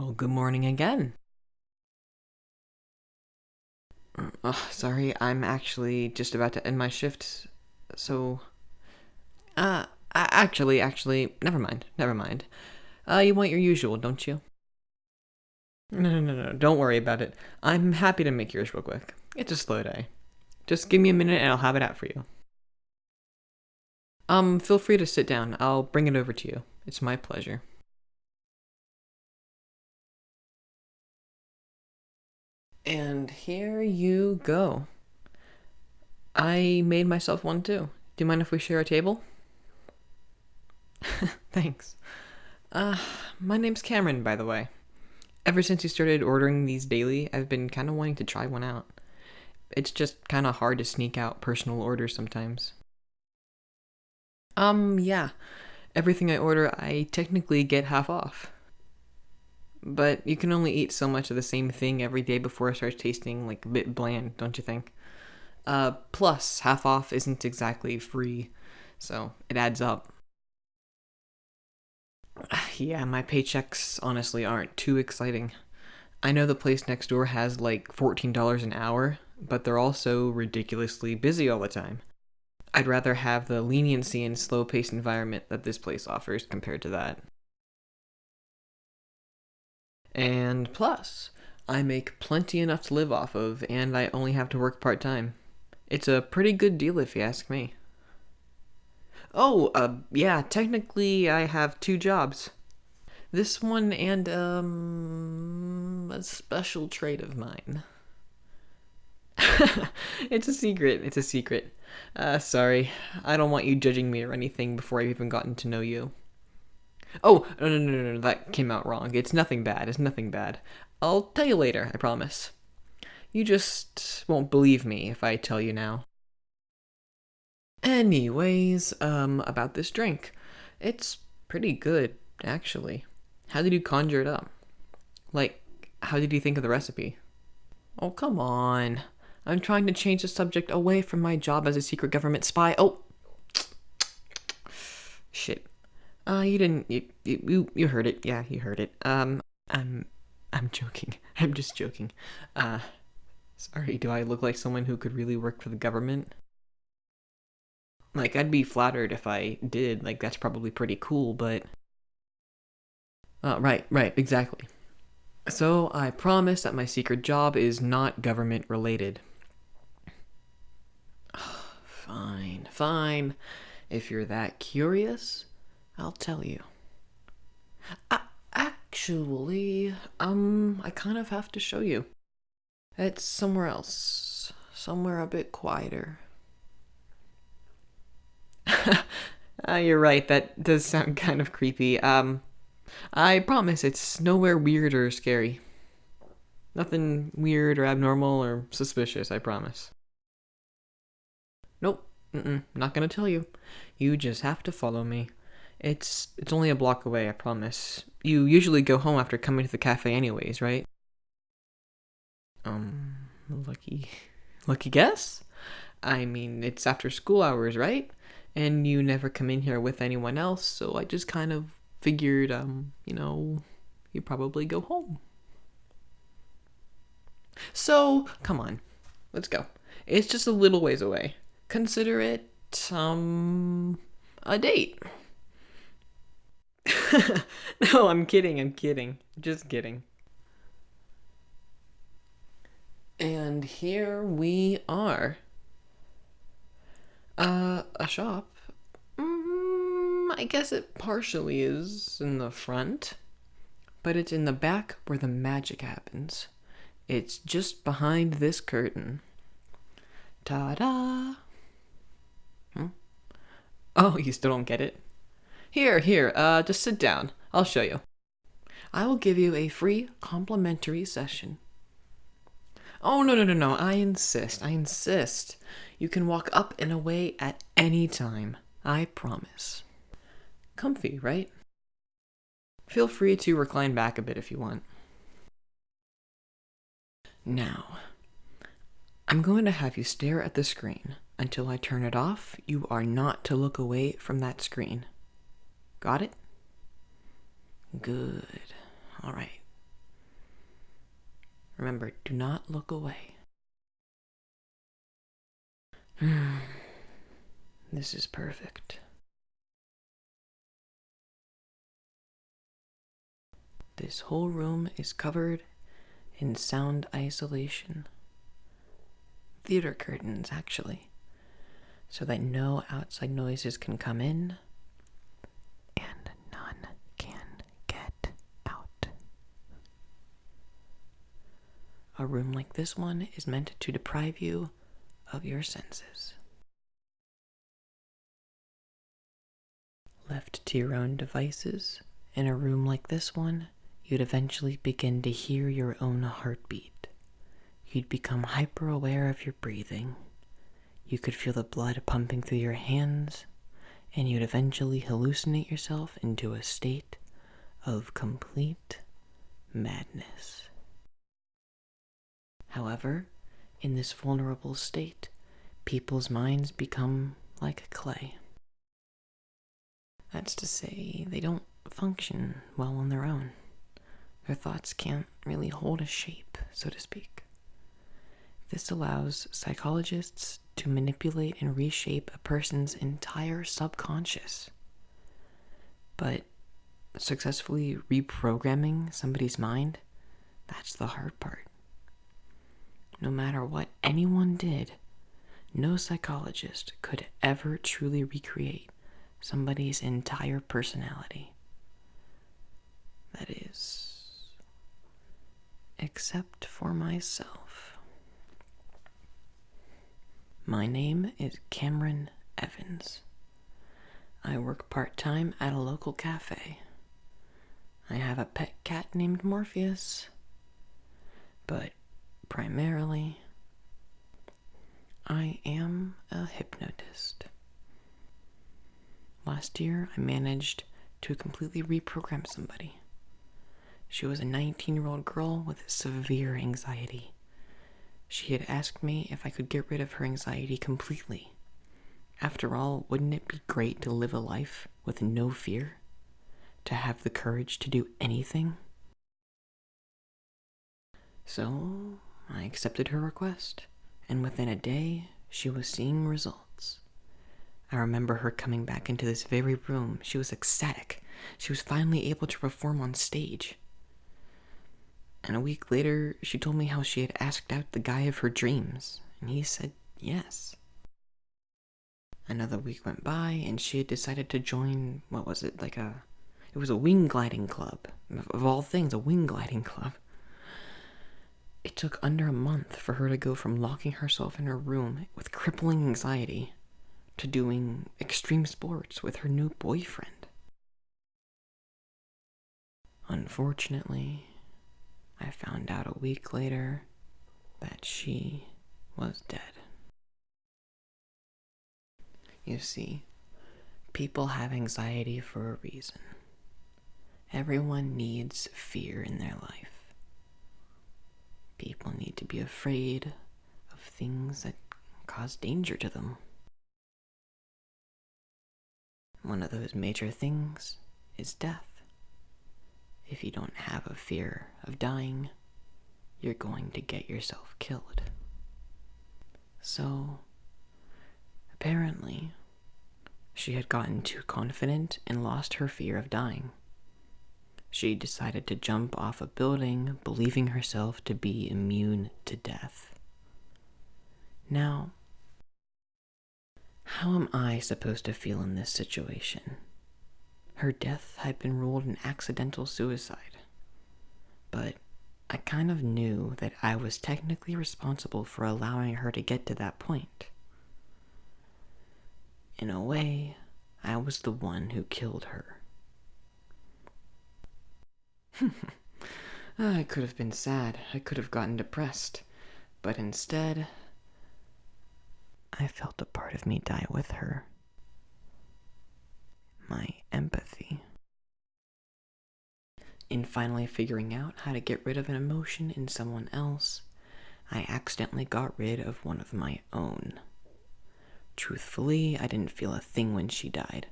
Well, good morning again. Sorry, I'm actually just about to end my shift, so... actually, never mind. You want your usual, don't you? No, don't worry about it. I'm happy to make yours real quick. It's a slow day. Just give me a minute and I'll have it out for you. Feel free to sit down. I'll bring it over to you. It's my pleasure. And here you go. I made myself one too. Do you mind if we share a table? Thanks. Uh, my name's Cameron, by the way. Ever since you started ordering these daily, I've been kind of wanting to try one out. It's just kind of hard to sneak out personal orders sometimes. Yeah. Everything I order, I technically get half off. But you can only eat so much of the same thing every day before it starts tasting like a bit bland, don't you think? Plus, half off isn't exactly free, so it adds up. Yeah, my paychecks honestly aren't too exciting. I know the place next door has like $14 an hour, but they're also ridiculously busy all the time. I'd rather have the leniency and slow paced environment that this place offers compared to that. And plus, I make plenty enough to live off of, and I only have to work part time. It's a pretty good deal if you ask me. Oh, yeah, technically I have two jobs. This one and, a special trait of mine. It's a secret. Sorry. I don't want you judging me or anything before I've even gotten to know you. Oh, no, that came out wrong. It's nothing bad. I'll tell you later, I promise. You just won't believe me if I tell you now. Anyways, about this drink. It's pretty good, actually. How did you conjure it up? Like, how did you think of the recipe? Oh, come on. I'm trying to change the subject away from my job as a secret government spy. Oh, shit. You didn't. You heard it. Yeah, you heard it. I'm, I'm joking. I'm just joking. Uh, Sorry. Do I look like someone who could really work for the government? Like, I'd be flattered if I did. Like, that's probably pretty cool. But, right, exactly. So I promise that my secret job is not government related. Fine. If you're that curious, I'll tell you. Actually, I kind of have to show you. It's somewhere else. Somewhere a bit quieter. You're right, that does sound kind of creepy. I promise it's nowhere weird or scary. Nothing weird or abnormal or suspicious, I promise. Nope, not gonna tell you. You just have to follow me. It's only a block away, I promise. You usually go home after coming to the cafe anyways, right? Lucky lucky guess? I mean, it's after school hours, right? And you never come in here with anyone else, so I just kind of figured you probably go home. So, come on. Let's go. It's just a little ways away. Consider it a date. No, I'm kidding. Just kidding. And here we are. A shop. I guess it partially is in the front, but it's in the back where the magic happens. It's just behind this curtain. Ta-da! Oh, you still don't get it? Here, just sit down. I'll show you. I will give you a free complimentary session. Oh, no. I insist. You can walk up and away at any time. I promise. Comfy, right? Feel free to recline back a bit if you want. Now, I'm going to have you stare at the screen. Until I turn it off, you are not to look away from that screen. Got it? Good. All right. remember, do not look away. This is perfect. This whole room is covered in sound isolation. Theater curtains, actually, so that no outside noises can come in and none can get out. A room like this one is meant to deprive you of your senses. Left to your own devices, in a room like this one, you'd eventually begin to hear your own heartbeat. You'd become hyper aware of your breathing. You could feel the blood pumping through your hands, and you'd eventually hallucinate yourself into a state of complete madness. However, in this vulnerable state, people's minds become like clay. That's to say, they don't function well on their own. Their thoughts can't really hold a shape, so to speak. This allows psychologists to manipulate and reshape a person's entire subconscious. But successfully reprogramming somebody's mind, that's the hard part. No matter what anyone did, no psychologist could ever truly recreate somebody's entire personality. That is, except for myself. My name is Cameron Evans. I work part-time at a local cafe. I have a pet cat named Morpheus, but primarily, I am a hypnotist. Last year, I managed to completely reprogram somebody. She was a 19-year-old girl with severe anxiety. She had asked me if I could get rid of her anxiety completely. After all, wouldn't it be great to live a life with no fear? To have the courage to do anything? So, I accepted her request, and within a day, she was seeing results. I remember her coming back into this very room. She was ecstatic. She was finally able to perform on stage. And a week later, she told me how she had asked out the guy of her dreams, and he said yes. Another week went by, and she had decided to join, it was a wing gliding club. Of all things, a wing gliding club. It took under a month for her to go from locking herself in her room with crippling anxiety to doing extreme sports with her new boyfriend. Unfortunately, I found out a week later that she was dead. You see, people have anxiety for a reason. Everyone needs fear in their life. People need to be afraid of things that cause danger to them. One of those major things is death. If you don't have a fear of dying, you're going to get yourself killed. So, apparently, she had gotten too confident and lost her fear of dying. She decided to jump off a building, believing herself to be immune to death. Now, how am I supposed to feel in this situation? Her death had been ruled an accidental suicide, but I kind of knew that I was technically responsible for allowing her to get to that point. In a way, I was the one who killed her. I could have been sad, I could have gotten depressed, but instead, I felt a part of me die with her. My empathy. In finally figuring out how to get rid of an emotion in someone else, I accidentally got rid of one of my own. Truthfully, I didn't feel a thing when she died.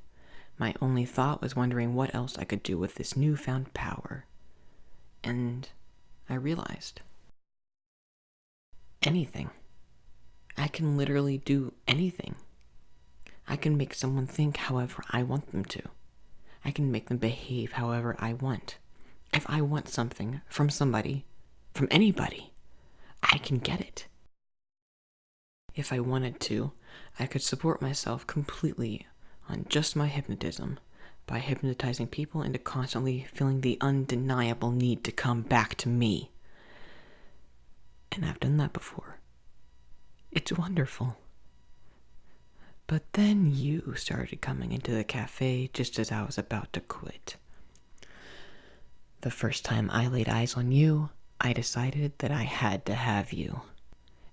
My only thought was wondering what else I could do with this newfound power. And I realized anything. I can literally do anything. I can make someone think however I want them to. I can make them behave however I want. If I want something from somebody, from anybody, I can get it. If I wanted to, I could support myself completely on just my hypnotism by hypnotizing people into constantly feeling the undeniable need to come back to me. And I've done that before. It's wonderful. But then you started coming into the cafe just as I was about to quit. The first time I laid eyes on you, I decided that I had to have you.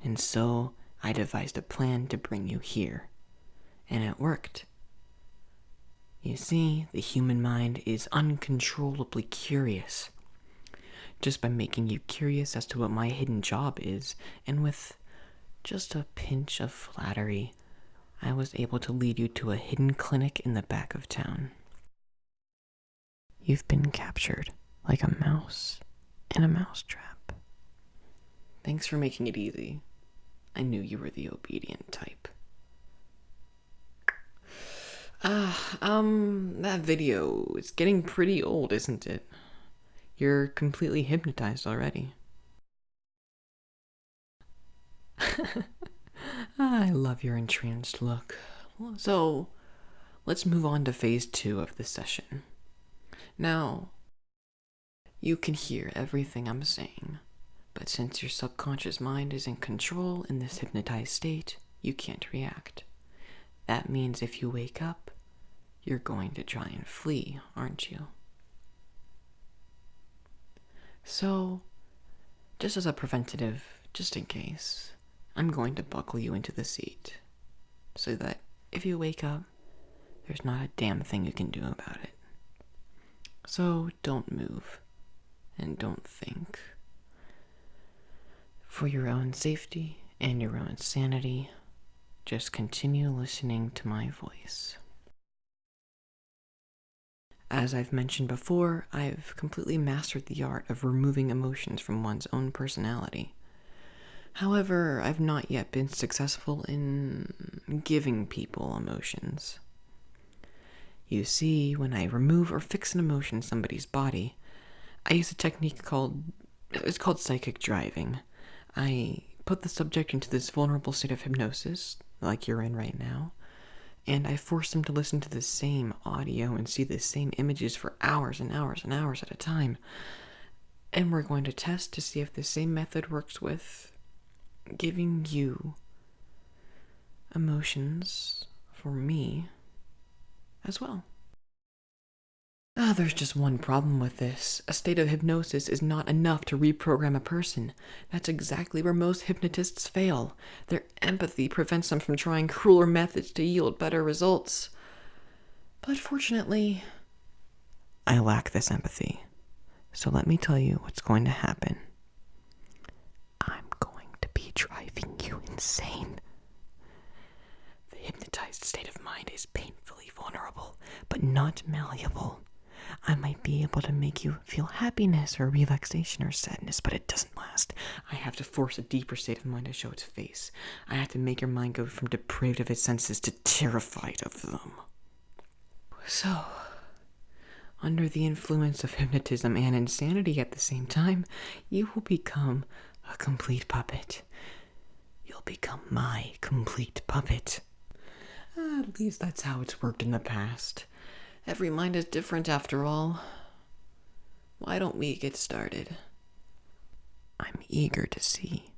And so I devised a plan to bring you here. And it worked. You see, the human mind is uncontrollably curious. Just by making you curious as to what my hidden job is, and with just a pinch of flattery, I was able to lead you to a hidden clinic in the back of town. You've been captured like a mouse in a mousetrap. Thanks for making it easy. I knew you were the obedient type. That video is getting pretty old, isn't it? You're completely hypnotized already. I love your entranced look. So, let's move on to phase 2 of this session. Now, you can hear everything I'm saying, but since your subconscious mind is in control in this hypnotized state, you can't react. That means if you wake up, you're going to try and flee, aren't you? So, just as a preventative, just in case, I'm going to buckle you into the seat, so that if you wake up, there's not a damn thing you can do about it. So don't move, and don't think. For your own safety and your own sanity, just continue listening to my voice. As I've mentioned before, I've completely mastered the art of removing emotions from one's own personality. However, I've not yet been successful in giving people emotions. You see, when I remove or fix an emotion in somebody's body, I use a technique called psychic driving. I put the subject into this vulnerable state of hypnosis, like you're in right now, and I force them to listen to the same audio and see the same images for hours and hours and hours at a time. And we're going to test to see if the same method works with giving you emotions for me as well. There's just one problem with this. A state of hypnosis is not enough to reprogram a person. That's exactly where most hypnotists fail. Their empathy prevents them from trying crueler methods to yield better results. But fortunately, I lack this empathy. So let me tell you what's going to happen. I'm going to be driving you insane. The hypnotized state of mind is painfully vulnerable, but not malleable. I might be able to make you feel happiness or relaxation or sadness, but it doesn't last. I have to force a deeper state of mind to show its face. I have to make your mind go from depraved of its senses to terrified of them. So, under the influence of hypnotism and insanity at the same time, you will become a complete puppet. You'll become my complete puppet. At least that's how it's worked in the past. Every mind is different after all. Why don't we get started? I'm eager to see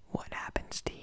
what happens to you.